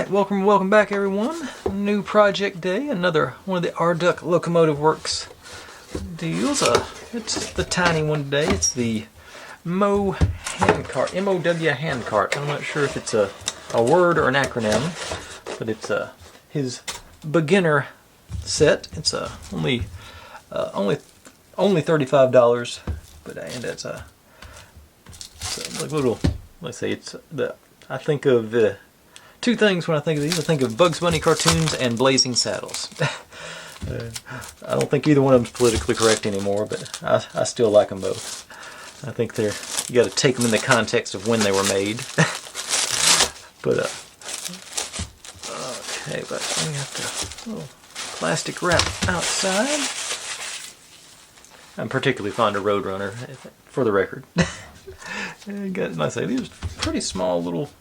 Alright, welcome back everyone. New project day, another one of the R.Duck Locomotive Works deals. It's the tiny one today. It's the MOW handcart, MOW handcart. I'm not sure if it's a word or an acronym, but it's his beginner set. It's only $35, but and it's a like little. Let's say it's the. I think of two things when I think of these. I think of Bugs Bunny cartoons and Blazing Saddles. I don't think either one of them's politically correct anymore, but I still like them both. I think you got to take them in the context of when they were made. But okay, but we got the little plastic wrap outside. I'm particularly fond of Roadrunner, for the record. Got, like I say, these pretty small little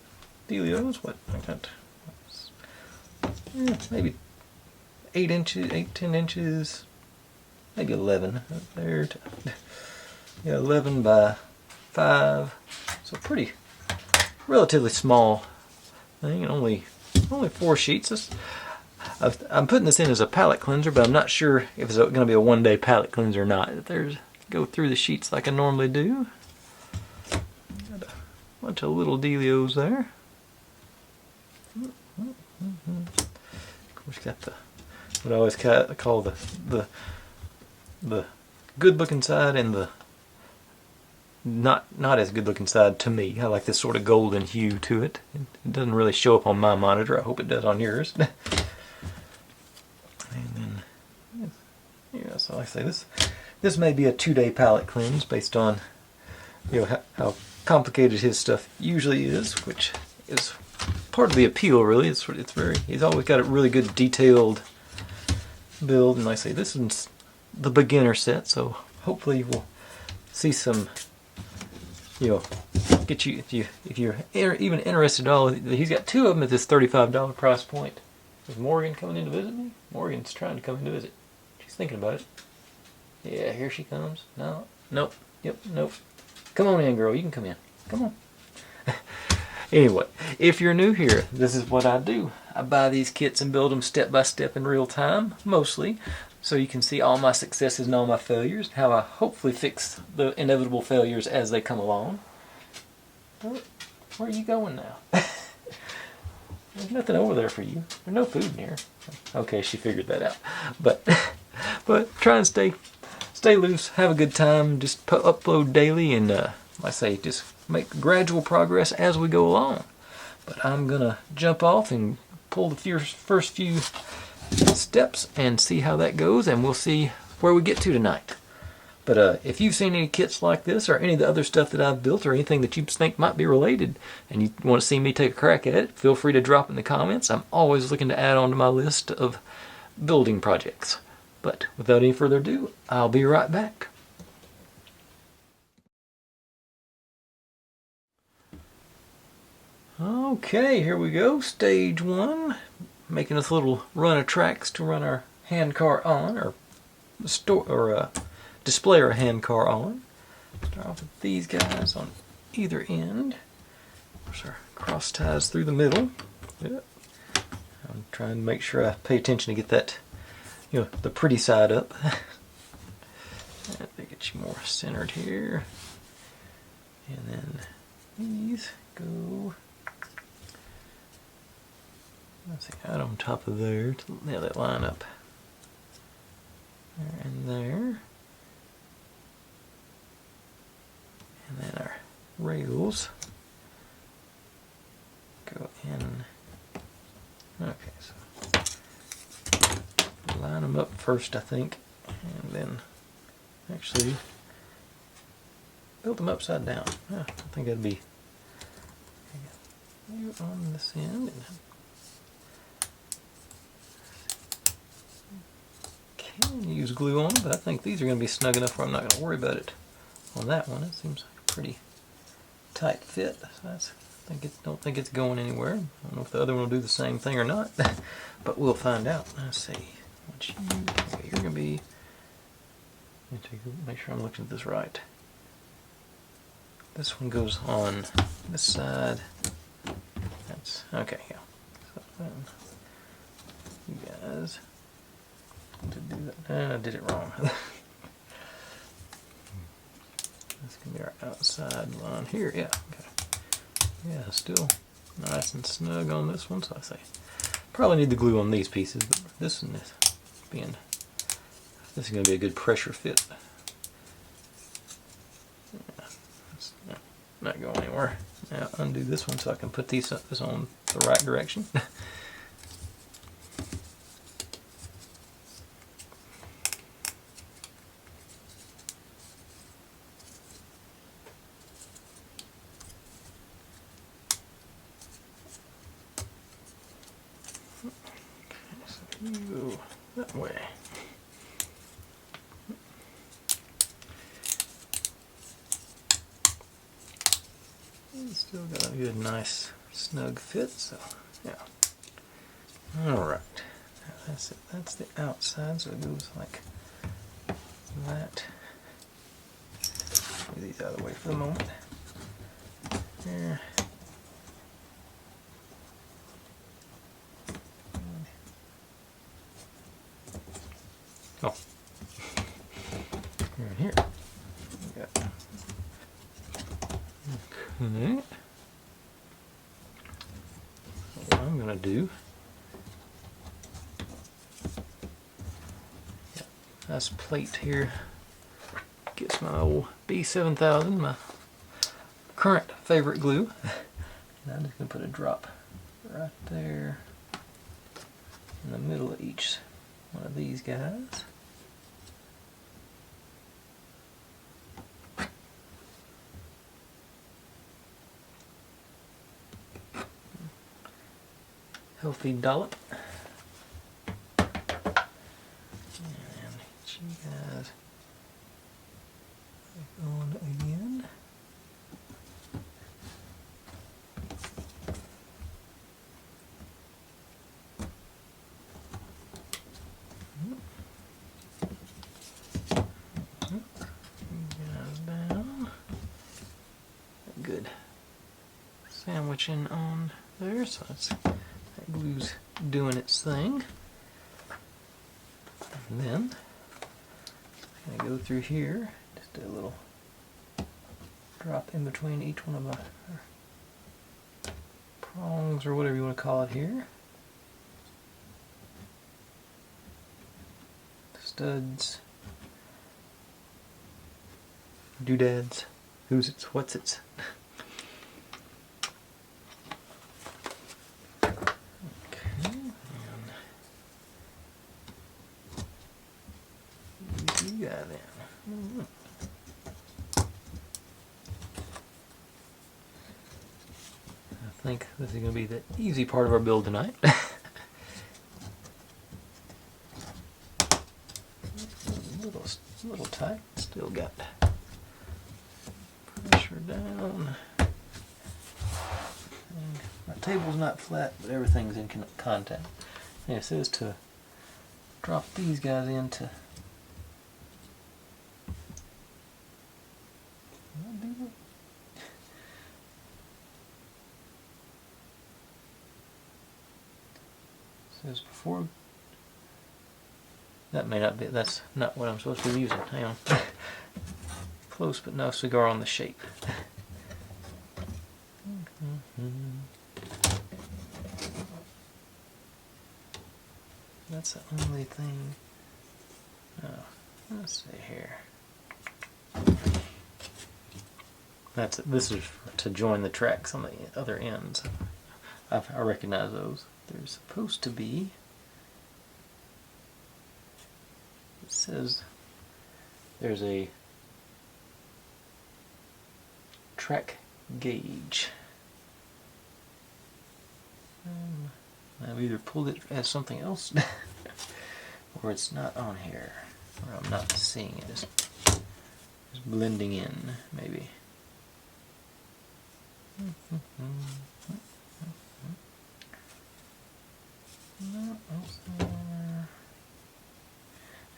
dealios. What I got? Maybe 8 inches, 10 inches, maybe 11. There, yeah, 11 by 5. So pretty, relatively small thing, and only 4 sheets. I'm putting this in as a palette cleanser, but I'm not sure if it's going to be a one-day palette cleanser or not. Go through the sheets like I normally do. Got a bunch of little dealios there. Of course, got what I always call the good-looking side and the not as good-looking side to me. I like this sort of golden hue to it. It doesn't really show up on my monitor. I hope it does on yours. And then, yeah, so like I say, this may be a 2-day palette cleanse based on how complicated his stuff usually is, which is part of the appeal, really. He's always got a really good detailed build, and like I say, this is the beginner set, so hopefully we'll see some, get you if you're even interested at all. He's got 2 of them at this $35 price point. Is Morgan coming in to visit me? Morgan's trying to come in to visit. She's thinking about it. Yeah, here she comes. No, nope, yep, nope. Come on in, girl. You can come in. Come on. Anyway, if you're new here, this is what I do. I buy these kits and build them step by step in real time, mostly, so you can see all my successes and all my failures, how I hopefully fix the inevitable failures as they come along. Where are you going now? There's nothing over there for you. There's no food in here. Okay, she figured that out. But try and stay loose, have a good time, just upload daily, and like I say, just make gradual progress as we go along. But I'm gonna jump off and pull the first few steps and see how that goes, and we'll see where we get to tonight. But if you've seen any kits like this, or any of the other stuff that I've built, or anything that you think might be related, and you want to see me take a crack at it, feel free to drop in the comments. I'm always looking to add on to my list of building projects. But without any further ado, I'll be right back. Okay, here we go. Stage 1. Making this little run of tracks to run our hand car on, or display our hand car on. Start off with these guys on either end. There's our cross ties through the middle. Yep. I'm trying to make sure I pay attention to get that, the pretty side up. Let me get you more centered here. And then these go, let's see, out on top of there to nail that line up. There and there. And then our rails go in. Okay, so line them up first, I think, and then actually build them upside down. I think that'd be on this end. And can use glue on them, but I think these are going to be snug enough where I'm not going to worry about it on that one. It seems like a pretty tight fit. So don't think it's going anywhere. I don't know if the other one will do the same thing or not, but we'll find out. Let's see. Okay, you're going to be. Make sure I'm looking at this right. This one goes on this side. That's okay. Yeah. So find you guys to do that. And I did it wrong. This can be our outside line here. Yeah, okay. Yeah, still nice and snug on this one. So I say, probably need the glue on these pieces, but this one is being, this is going to be a good pressure fit. Yeah, it's not going anywhere. Now undo this one so I can put this on the right direction. You go that way. Still got a good, nice, snug fit. So, yeah. All right. Now that's it. That's the outside. So it goes like that. Move these out of the way for the moment. There. Oh. Right here. We got. Okay. So what I'm going to do. Nice plate here. Gets my old B7000, my current favorite glue. And I'm just going to put a drop right there in the middle of each one of these guys. Healthy dollop. And get you guys back on again. Good sandwiching on there, so that's, that glue's doing its thing. And then I'm going to go through here, just do a little drop in between each one of my prongs or whatever you want to call it here. Studs, doodads, who's its, what's its. I think this is going to be the easy part of our build tonight. A little tight, still got pressure down. And my table's not flat, but everything's in contact. And it says to drop these guys into. Says before. That may not be, that's not what I'm supposed to be using. Hang on. Close but no cigar on the shape. That's the only thing. Oh, let's see here. That's it. This is to join the tracks on the other ends. I recognize those. There's supposed to be. It says there's a track gauge. I've either pulled it as something else or it's not on here, or I'm not seeing it. It's blending in, maybe.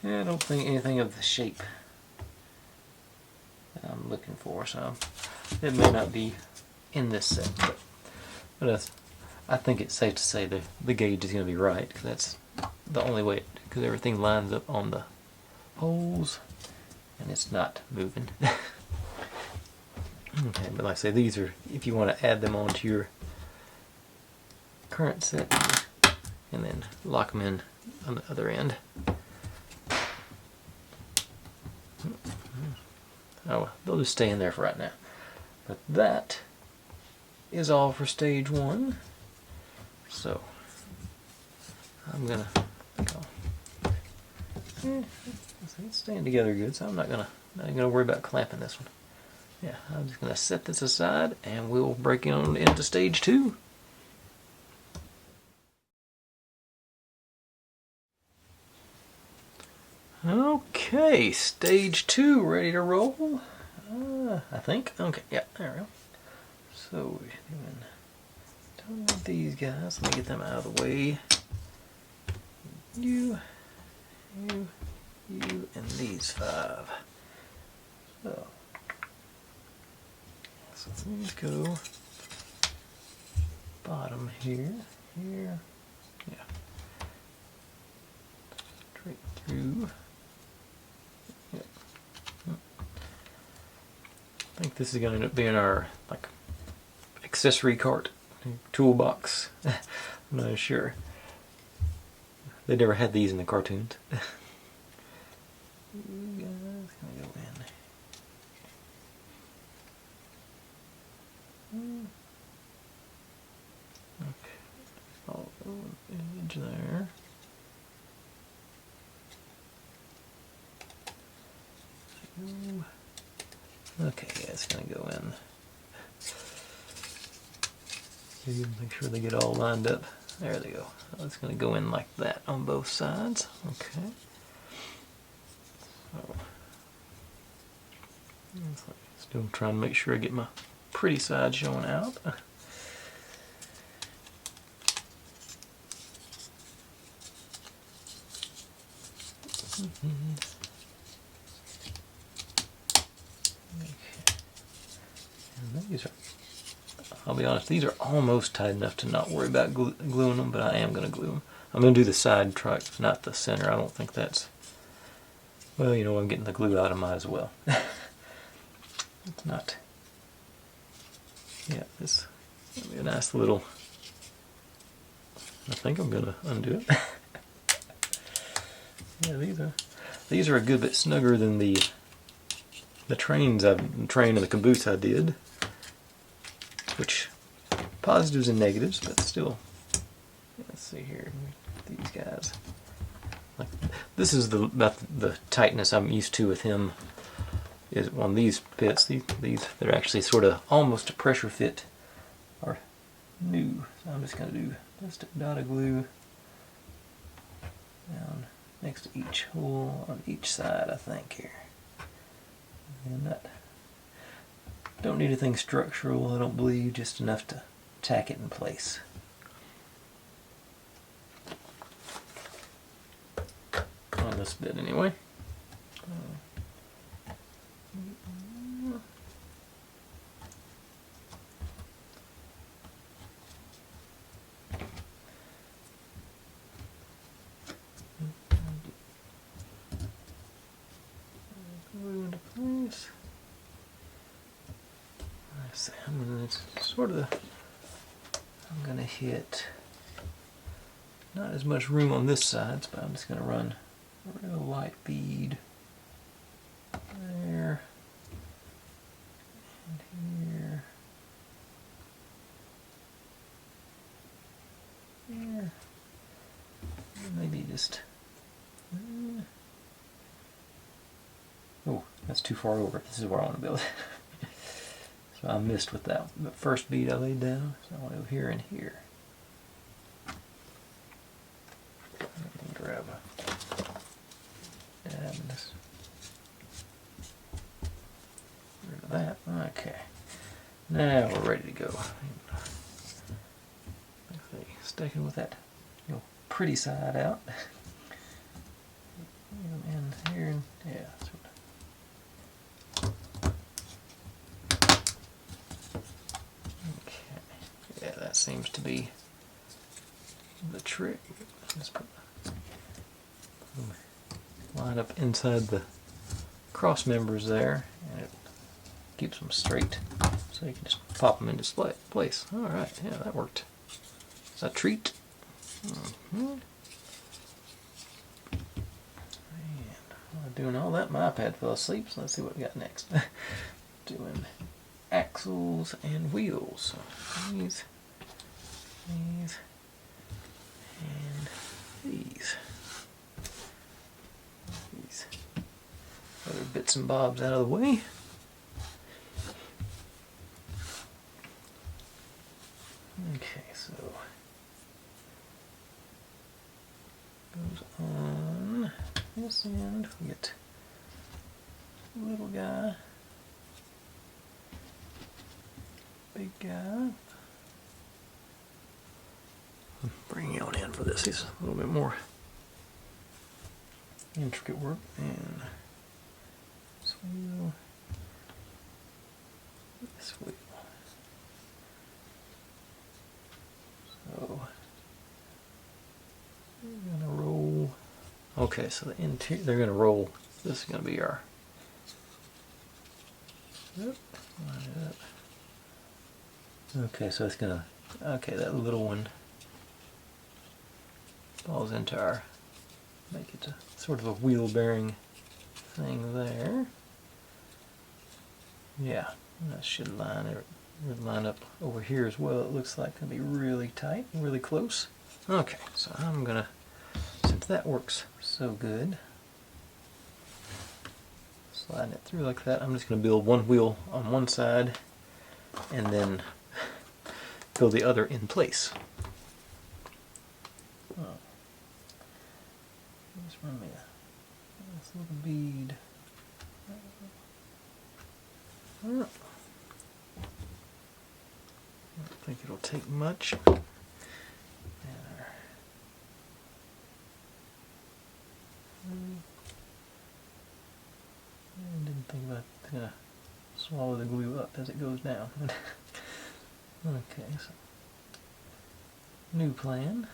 Yeah, I don't think anything of the shape that I'm looking for, so it may not be in this set. But I think it's safe to say the gauge is going to be right, because that's the only way, because everything lines up on the holes and it's not moving. Okay, but like I say, these are, if you want to add them onto your current set and then lock them in on the other end. Oh, they'll just stay in there for right now. But that is all for stage 1. So I'm gonna go. It's staying together good, so I'm not gonna worry about clamping this one. Yeah, I'm just gonna set this aside and we'll break it on into stage 2. Okay, stage 2 ready to roll. I think. Okay, yeah, there we go. So we're done with these guys. Let me get them out of the way. You, and these 5. So these go bottom here, yeah, straight through. Yep. I think this is going to end up being our like accessory cart, toolbox. I'm not sure. They never had these in the cartoons. You guys gonna go in. Okay, follow the edge there. Okay, yeah, it's gonna go in. Make sure they get all lined up. There they go. It's going to go in like that on both sides. Okay. So, still trying to make sure I get my pretty side showing out. And these are, I'll be honest, these are almost tight enough to not worry about gluing them, but I am going to glue them. I'm going to do the side track, not the center. I don't think that's, well, you know, I'm getting the glue out, I might as well. It's not, yeah, this will be a nice little, I think I'm going to undo it. Yeah, these are a good bit snugger than the train and the caboose I did, which positives and negatives, but still. Let's see here, these guys. Like, this is about the tightness I'm used to with him. Is on these bits, these they're actually sort of almost a pressure fit, are new. So I'm just going to do just a dot of glue down next to each hole on each side, I think, here. And that, don't need anything structural, I don't believe, just enough to tack it in place. On this bit anyway. Glue into place. I'm gonna hit not as much room on this side, but I'm just gonna run a real light bead there and here. Here. Maybe just oh, that's too far over. This is where I want to build. So I missed with that the first bead I laid down. So I want to go here and here. And grab and this. Rid of that. Okay. Now we're ready to go. Sticking with that, you know, pretty side out. And here and yeah. Okay. Yeah, that seems to be the trick. Just put line up inside the cross members there, and it keeps them straight. So you can just pop them into place. All right, yeah, that worked. It's a treat. And doing all that, my iPad fell asleep. So let's see what we got next. Doing axles and wheels. So these, and these. These other bits and bobs out of the way. Okay, so goes on this end. We get little guy, big guy. Bring you on in for this. It's a little bit more intricate work. And this wheel, this wheel. So we're gonna roll. Okay, so the interior, they're gonna roll. This is gonna be our. Yep, line it up. Okay, so it's gonna. Okay, that little one falls into our. Make it a sort of a wheel bearing thing there. Yeah, that should line it. Would line up over here as well. It looks like it'll be really tight, really close. Okay, so I'm gonna, since that works so good, sliding it through like that, I'm just gonna build one wheel on one side and then build the other in place. Oh. Just run me a nice little bead. Oh. I don't think it'll take much. I didn't think about gonna swallow the glue up as it goes down. Okay, so new plan.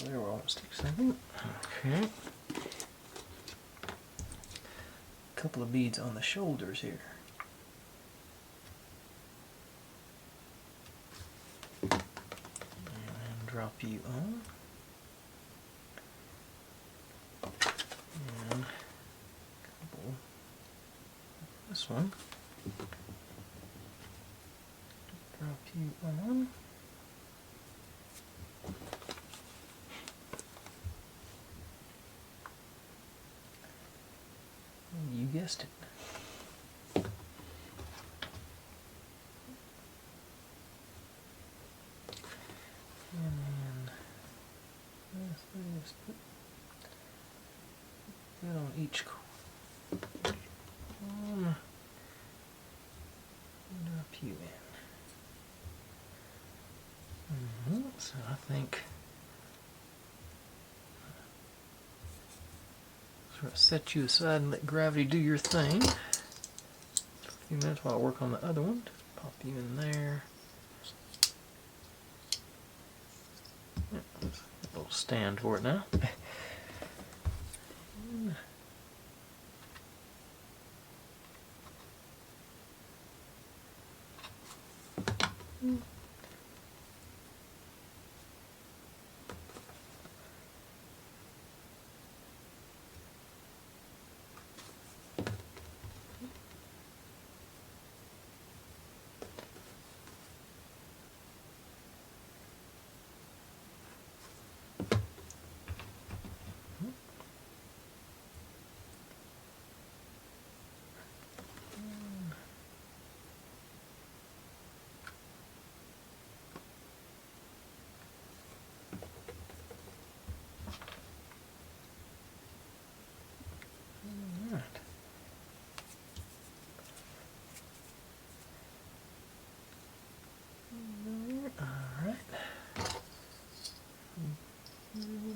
There, we'll almost take a second. Okay. A couple of beads on the shoulders here. And drop you on. And a couple. This one. Drop you on. You guessed it. And then let's put that on each corner. Drop you in. So I think sort of set you aside and let gravity do your thing. For a few minutes while I work on the other one. Pop you in there. Yeah, there's a little stand for it now.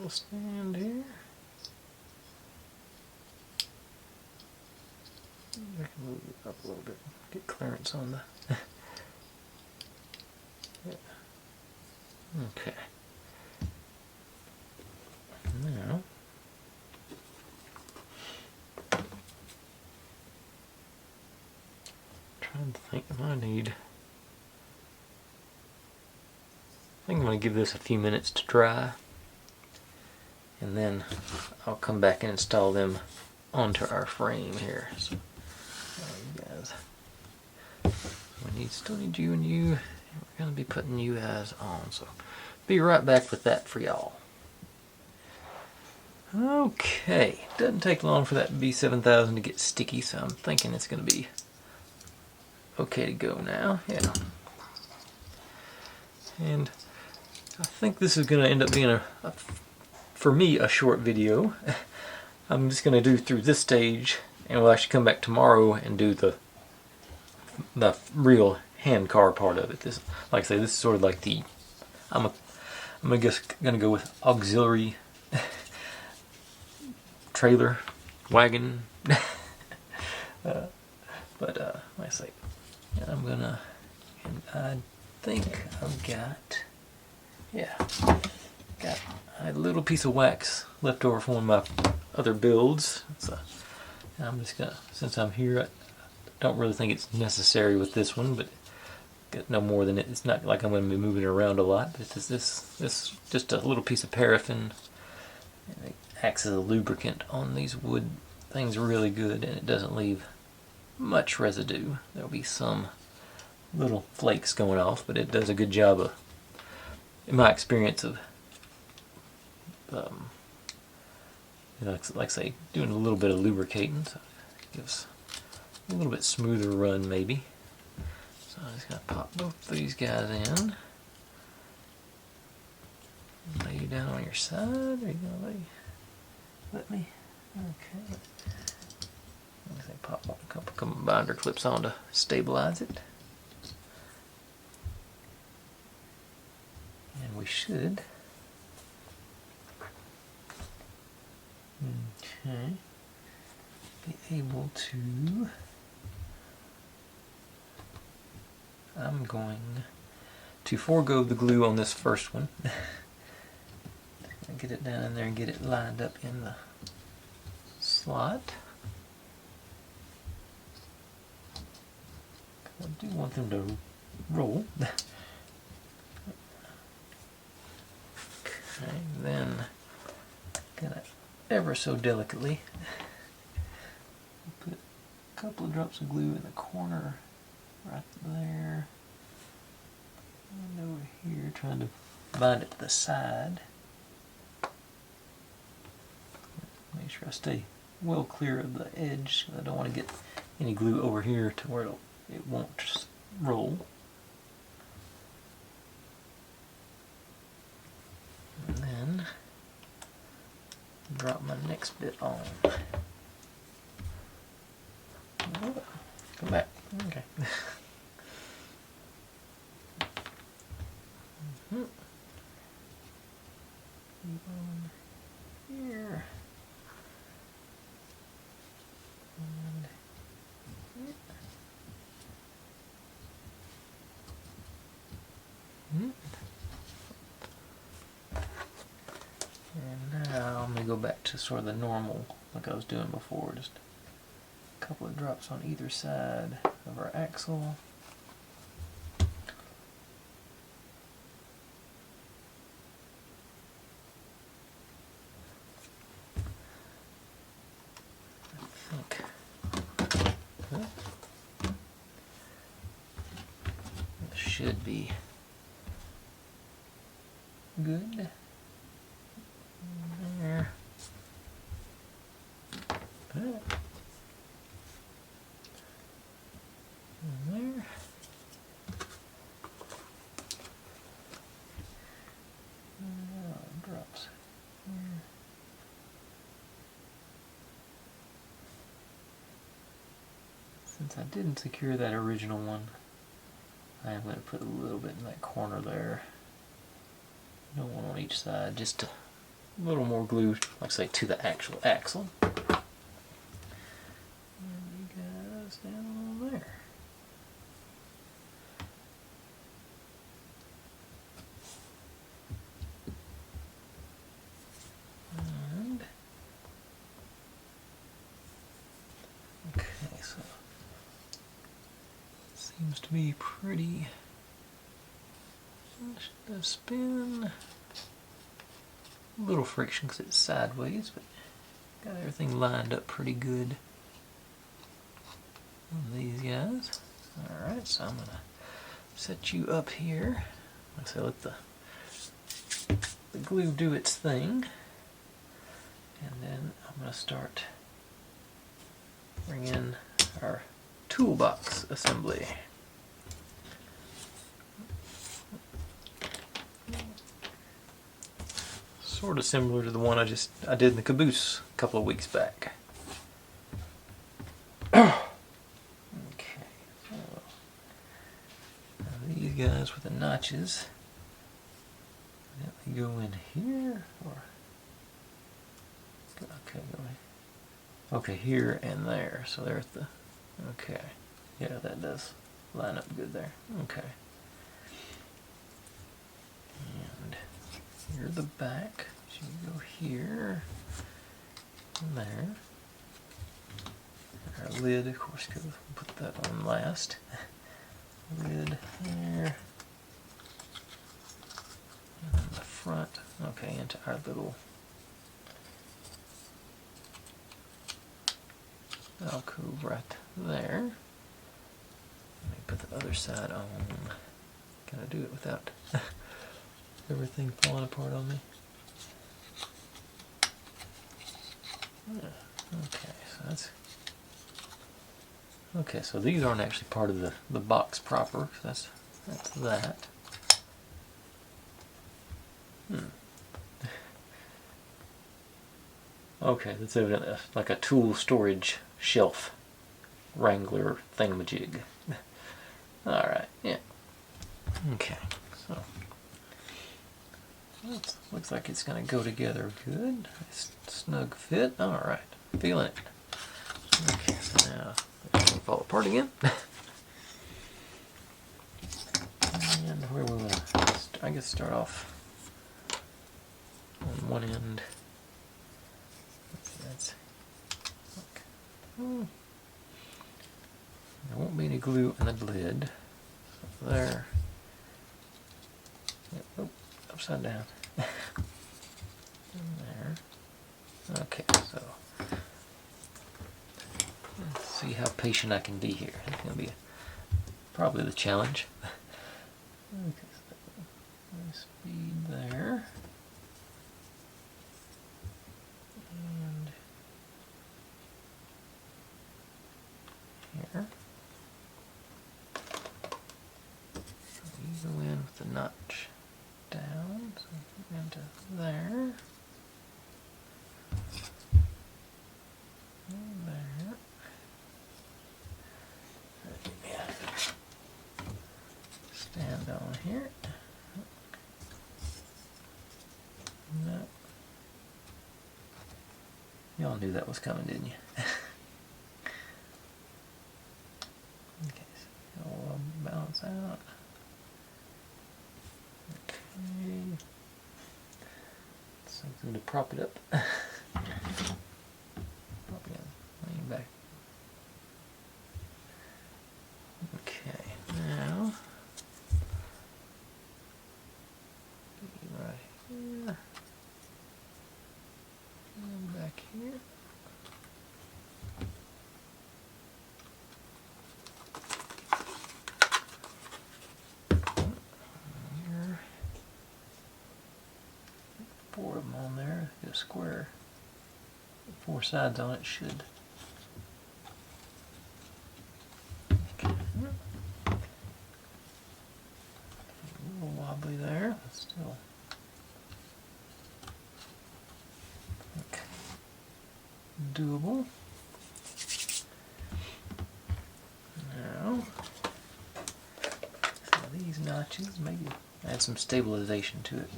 Stand here. I can move it up a little bit, get clearance on the. Yeah. Okay. Now, trying to think if I need. I think I'm going to give this a few minutes to dry, and then I'll come back and install them onto our frame here. So, you guys, we still need you and you. We're going to be putting you guys on, so be right back with that for y'all. Okay, doesn't take long for that B7000 to get sticky, so I'm thinking it's going to be okay to go now. Yeah. And I think this is going to end up being for me, a short video. I'm just going to do through this stage, and we'll actually come back tomorrow and do the real hand car part of it. This, like I say, this is sort of like the I'm just going to go with auxiliary trailer wagon. But like I say, I'm gonna, and I think I've got a little piece of wax left over from one of my other builds. So I'm just gonna, since I'm here, I don't really think it's necessary with this one, but get no more than it. It's not like I'm going to be moving it around a lot. But it's this just a little piece of paraffin. And it acts as a lubricant on these wood things really good, and it doesn't leave much residue. There'll be some little flakes going off, but it does a good job of, in my experience, of like say, doing a little bit of lubricating, so it gives a little bit smoother run maybe. So I'm just going to pop both these guys in. Lay you down on your side. Are you going to let me? Okay. I'm going to pop a couple binder clips on to stabilize it. And we should. Okay. Be able to. I'm going to forego the glue on this first one. Get it down in there and get it lined up in the slot. I do want them to roll. Okay, then gonna ever so delicately put a couple of drops of glue in the corner right there and over here, trying to bind it to the side. Make sure I stay well clear of the edge. I don't want to get any glue over here to where it won't just roll. And then drop my next bit on. Come back. Okay. Keep on here. And now I'm going to go back to sort of the normal, like I was doing before, just a couple of drops on either side of our axle. I think this should be good. There. And there. Drops here. Since I didn't secure that original one, I am going to put a little bit in that corner there. No one on each side, just a little more glue, like I say, to the actual axle. And you guys down there. Seems to be pretty. Does spin. A little friction because it's sideways, but got everything lined up pretty good on these guys. Alright, so I'm going to set you up here. Like I say, let the glue do its thing. And then I'm going to start bringing our toolbox assembly. Sort of similar to the one I did in the caboose a couple of weeks back. Okay, so now these guys with the notches, they go in here, or okay, okay, here and there. So there's the okay. Yeah, that does line up good there. Okay. And here's the back. So you go here and there. Our lid, of course, we'll put that on last. Lid there. And then the front, okay, into our little alcove right there. Let me put the other side on. Gotta do it without everything falling apart on me. Okay, so that's okay. So these aren't actually part of the box proper. So that's that. Okay, that's evidently like a tool storage shelf wrangler thingamajig. Alright, yeah. Okay, so looks like it's going to go together good. Nice snug fit. Alright, feeling it. Okay, so now it's going to fall apart again. And where we want to, I guess, start off on one end. That's okay. There won't be any glue in the lid. So there. Yep. Oh, upside down. And there. Okay, so let's see how patient I can be here. It's going to be probably the challenge. Okay, so nice speed there. And here. So you go in with the notch down, so into there. And there. Yeah. Stand on here. No. Y'all knew that was coming, didn't you? Okay, so it'll balance out. Okay. Something to prop it up. Prop it in, lean back. Okay, now right here and back here. Here. 4 of them on there. Get a square. 4 sides on it should. Okay. A little wobbly there, but still. Okay. Doable. Now, so these notches, maybe add some stabilization to it.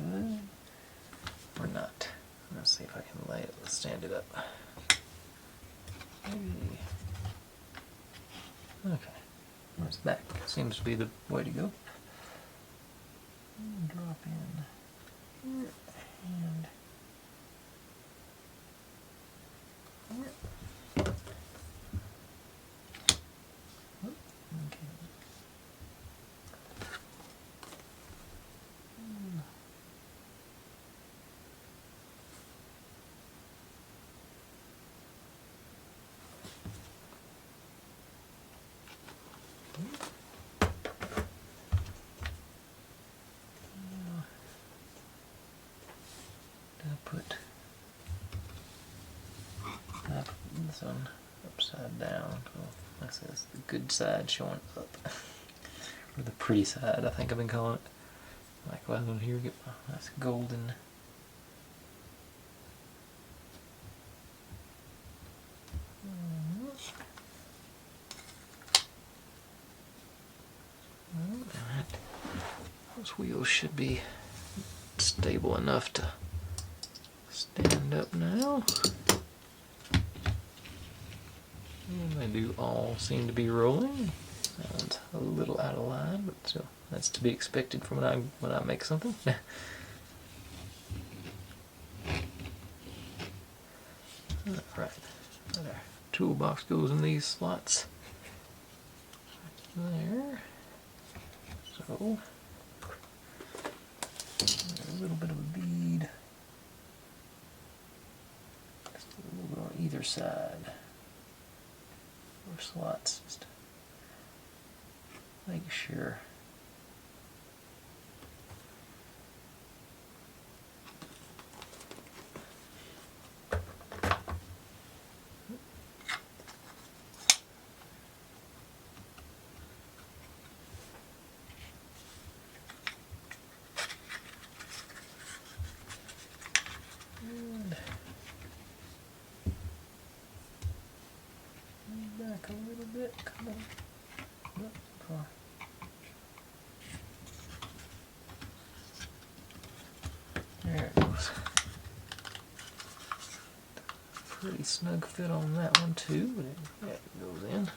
Or not. Let's see if I can lay it, let's stand it up. Maybe. Okay. Where's back? Seems to be the way to go. Drop in here and here. Okay. This one upside down. Oh, that's the good side showing up. Or the pretty side, I think I've been calling it. Like, well, here we get my nice golden. Those wheels should be stable enough to stand up now. And they do all seem to be rolling. Sounds a little out of line, but still, that's to be expected from when I make something. Alright, our toolbox goes in these slots. There. So, a little bit of a bead. Just a little bit on either side. Or slots, just make sure. Back a little bit, come on. Not far. There it goes. Pretty snug fit on that one too, but it goes in.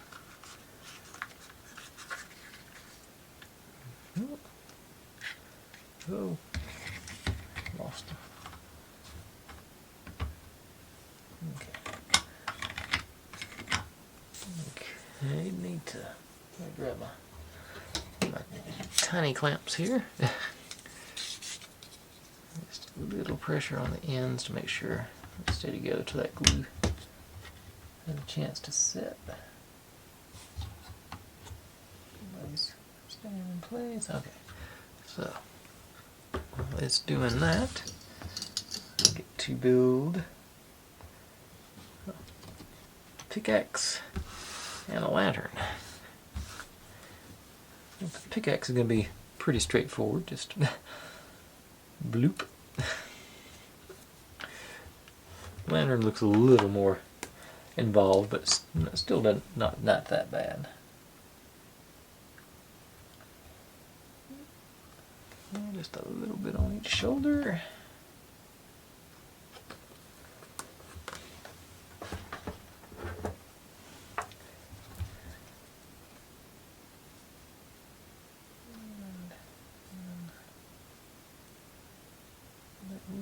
Oh, lost them. Okay, need to grab my tiny clamps here. Just a little pressure on the ends to make sure they stay together till that glue has a chance to set. Everybody's staying in place. Okay, so while it's doing that, I get to build a pickaxe and a lantern. The pickaxe is going to be pretty straightforward, just bloop. Lantern looks a little more involved, but still not that bad. Just a little bit on each shoulder.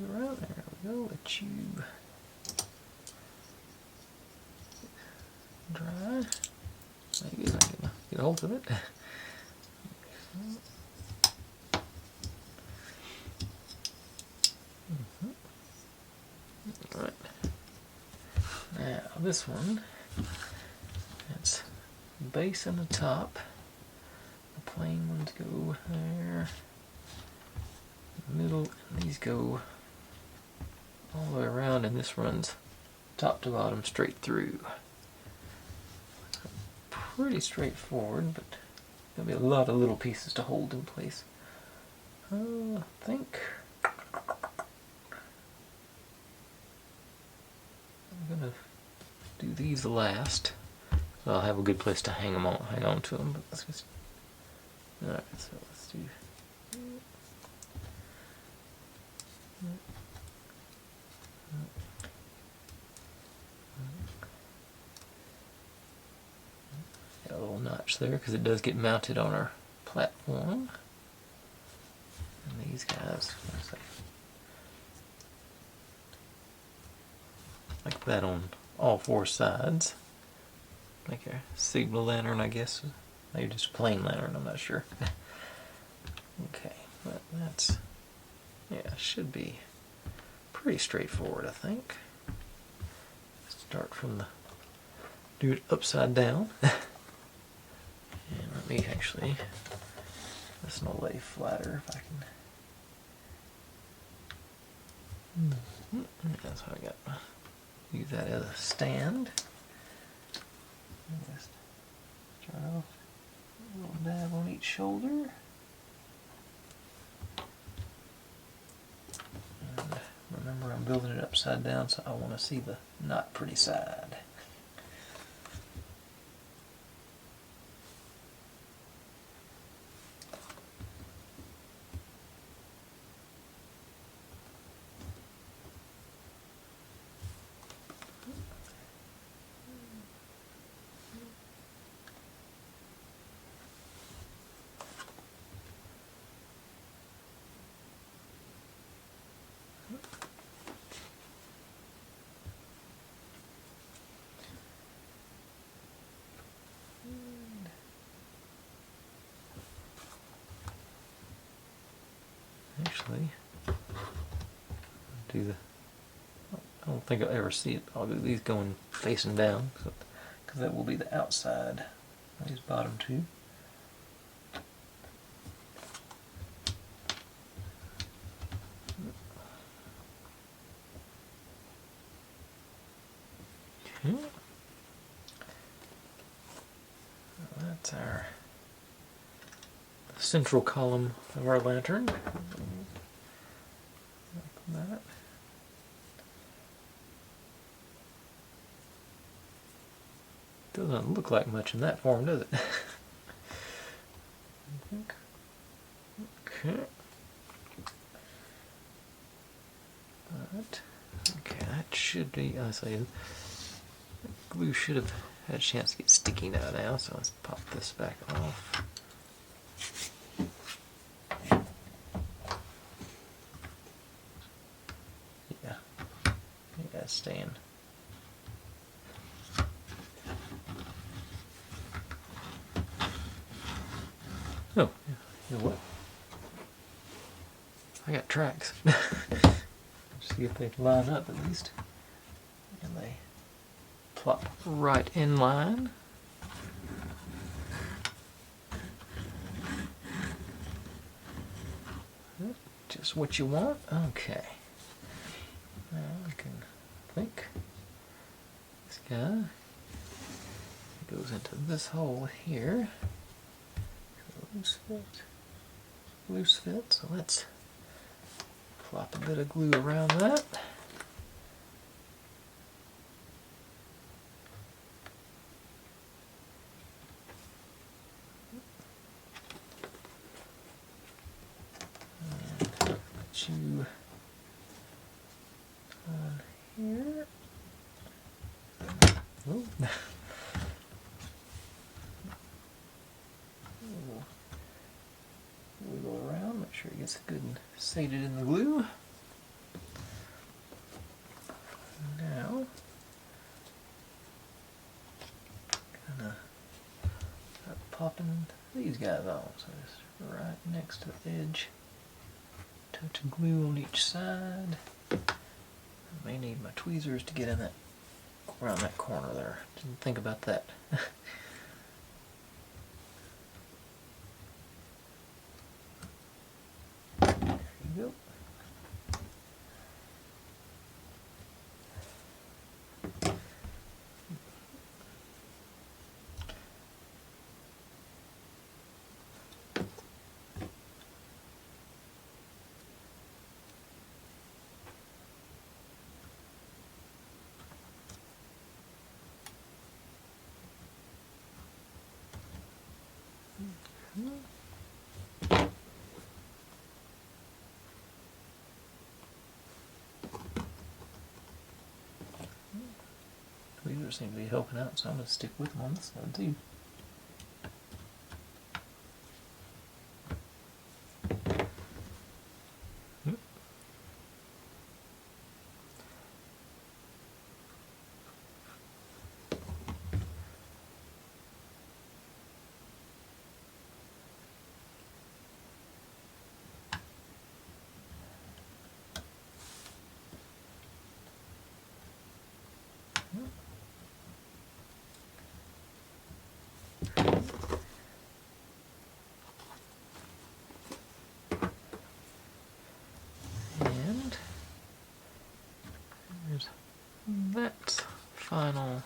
There we go, a tube. Dry. Maybe I can get a hold of it. Alright. Now this one, it's base and the top. The plain ones go there. Middle, and these go all the way around, and this runs top to bottom straight through. Pretty straightforward, but there'll be a lot of little pieces to hold in place. I think I'm gonna do these last, so I'll have a good place to hang on to them. But let's just, all right. So let's do. Got a little notch there because it does get mounted on our platform. And these guys, like that on all four sides. Like a signal lantern, I guess. Maybe just a plain lantern, I'm not sure. Okay, but that's, yeah, should be pretty straightforward, I think. Start from the, do it upside down. And let Actually, this will lay flatter if I can. That's how I got. Use that as a stand. Just start off a little dab on each shoulder. And remember, I'm building it upside down, so I want to see the not pretty side. Actually, do the. I don't think I'll ever see it. I'll do these going facing down, because that will be the outside of these bottom two. Okay. That's our central column of our lantern. That. Doesn't look like much in that form, does it? Okay. Okay, that should be. I say, glue should have had a chance to get sticky now. So let's pop this back off. Yeah, staying. Oh, you know what? I got tracks. See if they line up at least. And they plop right in line. Just what you want. Okay. Now I can think. This guy goes into this hole here. Loose fit, so let's plop a bit of glue around that. And put you on here. Oh. Wiggle around, make sure it gets good and sated in the glue. Now, kind of popping these guys on, so just right next to the edge. Touch of glue on each side. I may need my tweezers to get in that around that corner there. Didn't think about that. There you go. Tweezers seem to be helping out, so I'm going to stick with them on this side too. final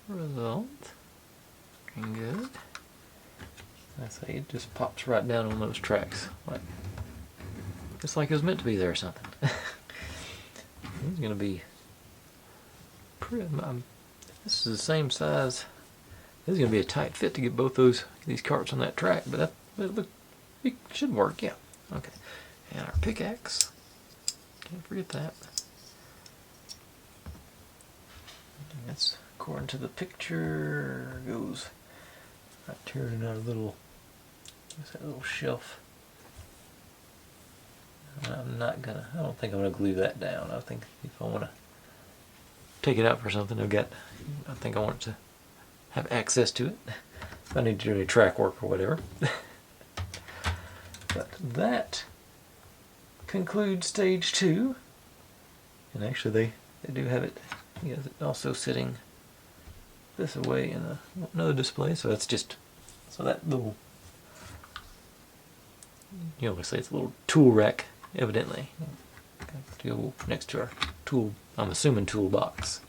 result. Looking good. I say it just pops right down on those tracks, like just like it was meant to be there or something. It's gonna be pretty. This is the same size. This is gonna be a tight fit to get both these carts on that track, but it should work. Yeah. Okay. And our pickaxe. Can't forget that. And that's according to the picture. Goes. I turned out a little. What's that little shelf? I'm not gonna. I don't think I'm gonna glue that down. I think if I want to take it out for something, I think I want to have access to it. If I need to do any track work or whatever. But that concludes stage 2. And actually, they do have it. You know, also sitting this away in another display. So that's just that little. You know, we say it's a little tool rack, evidently. To go next to our tool. I'm assuming toolbox.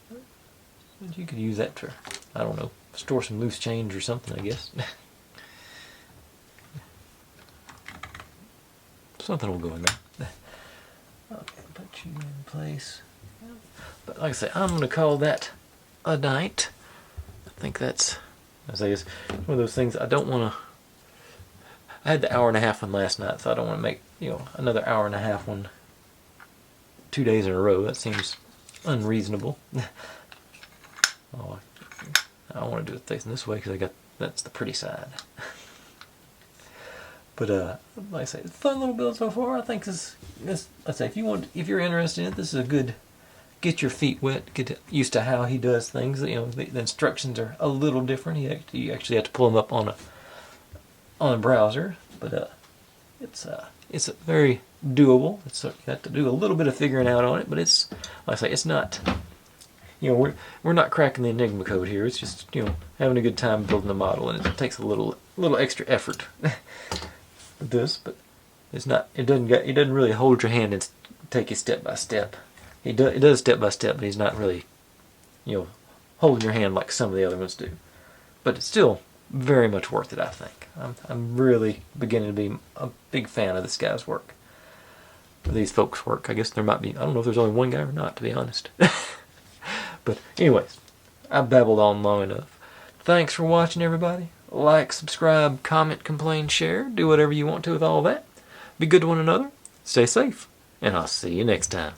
But you could use that to, I don't know, store some loose change or something, I guess. Something will go in there. Okay, put you in place. But like I say, I'm going to call that a night. I think that's, as I say, it's one of those things I don't want to. I had the hour-and-a-half one last night, so I don't want to make, you know, another hour-and-a-half one 2 days in a row. That seems unreasonable. Oh, I want to do it facing this way because that's the pretty side. But like I say, it's a fun little build so far. I think this let's say if you're interested in it, this is a good get your feet wet, get used to how he does things. You know, the instructions are a little different. You actually have to pull them up on a browser, but it's very doable. You have to do a little bit of figuring out on it, but it's like I say, it's not. You know, we're not cracking the Enigma code here. It's just, you know, having a good time building the model, and it takes a little extra effort with this, but it's not. It doesn't really hold your hand and take you step by step. It does step by step, but he's not really, you know, holding your hand like some of the other ones do. But it's still very much worth it, I think. I'm really beginning to be a big fan of this guy's work. Or these folks' work. I guess there might be. I don't know if there's only one guy or not, to be honest. But anyways, I babbled on long enough. Thanks for watching, everybody. Like, subscribe, comment, complain, share. Do whatever you want to with all that. Be good to one another. Stay safe. And I'll see you next time.